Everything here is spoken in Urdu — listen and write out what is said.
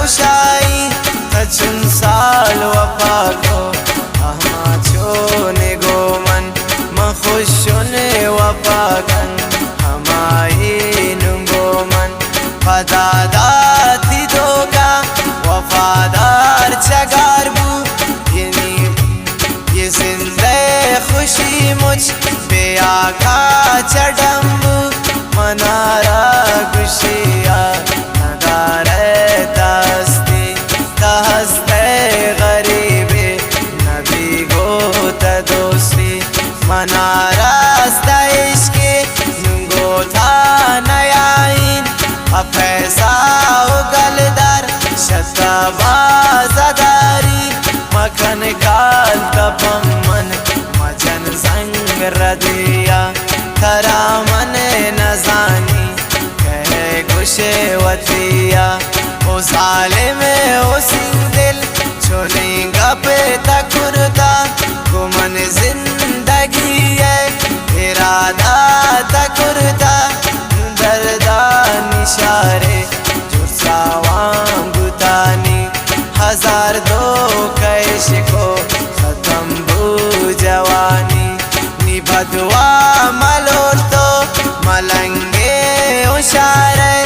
خوشائی تچن سال وفا کو احما چونے گو من مخوشن وفا کن ہمائی نگو من فداداتی دوگا وفادار چگار بو یہ زندہ خوشی مجھ بے آقا چڑمبو منارا گشیا ندارے تاستی تہستے غریبی نبی گو تدوستی منارا استا عشقی نگو تھا نیائین افیسا اگل در شتا بازداری مکن کال تپم من مجن زنگ ردیا ترامن نزانی کہے گوشے وطیا او ظالم او سنگ دل چھولیں گا پہ تکرتا گمن زندگی ہے ارادہ تکرتا دردان اشارے جرسا وانگتانی ہزار دو کیش کو ختم بو جوانی نی بدوا ملور تو ملنگے اشارے